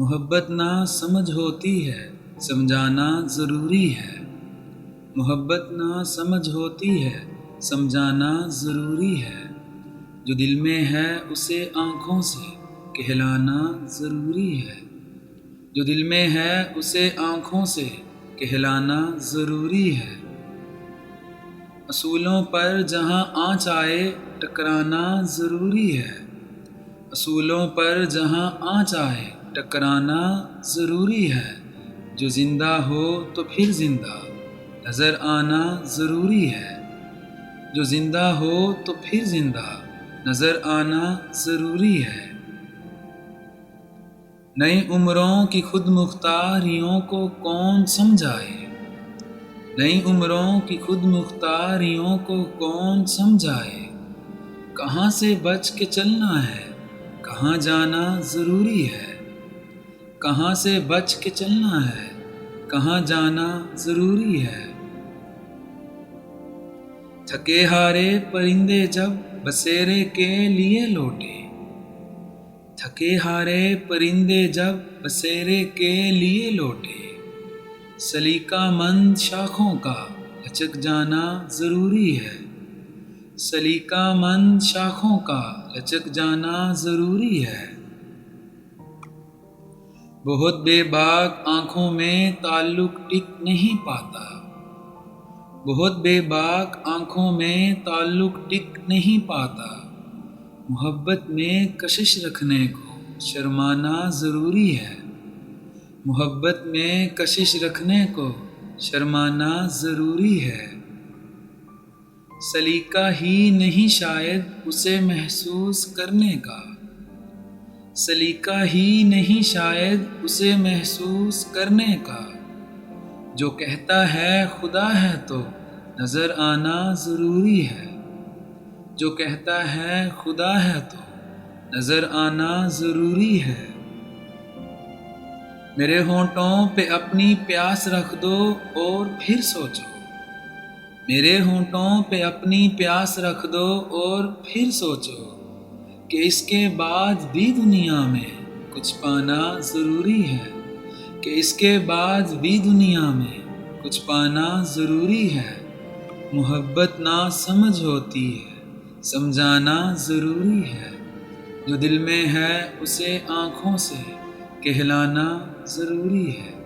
मोहब्बत ना समझ होती है, समझाना ज़रूरी है। मोहब्बत ना समझ होती है, समझाना ज़रूरी है। जो दिल में है उसे आँखों से कहलाना ज़रूरी है। जो दिल में है उसे आँखों से कहलाना ज़रूरी है। असूलों पर जहाँ आँच आए टकराना ज़रूरी है। असूलों पर जहाँ आँच आए टकराना ज़रूरी है। जो ज़िंदा हो तो फिर ज़िंदा नज़र आना ज़रूरी है। जो ज़िंदा हो तो फिर ज़िंदा नज़र आना ज़रूरी है। नई उम्रों की खुद मुख्तारियों को कौन समझाए। नई उम्रों की खुद मुख्तारियों को कौन समझाए। कहाँ से बच के चलना है, कहाँ जाना ज़रूरी है। कहाँ से बच के चलना है, कहाँ जाना ज़रूरी है। थके हारे परिंदे जब बसेरे के लिए लौटे। थके हारे परिंदे जब बसेरे के लिए लौटे। सलीकामंद शाखों का लचक जाना ज़रूरी है। सलीकामंद शाखों का लचक जाना ज़रूरी है। बहुत बेबाक आँखों में ताल्लुक टिक नहीं पाता। बहुत बेबाक आँखों में ताल्लुक टिक नहीं पाता। मोहब्बत में कशिश रखने को शर्माना ज़रूरी है। मोहब्बत में कशिश रखने को शर्माना ज़रूरी है। सलीका ही नहीं शायद उसे महसूस करने का। सलीका ही नहीं शायद उसे महसूस करने का। जो कहता है खुदा है तो नज़र आना ज़रूरी है। जो कहता है खुदा है तो नज़र आना ज़रूरी है। मेरे होंठों पे अपनी प्यास रख दो और फिर सोचो। मेरे होंठों पे अपनी प्यास रख दो और फिर सोचो कि इसके बाद भी दुनिया में कुछ पाना ज़रूरी है। कि इसके बाद भी दुनिया में कुछ पाना ज़रूरी है। मोहब्बत ना समझ होती है, समझाना ज़रूरी है। जो दिल में है उसे आँखों से कहलाना ज़रूरी है।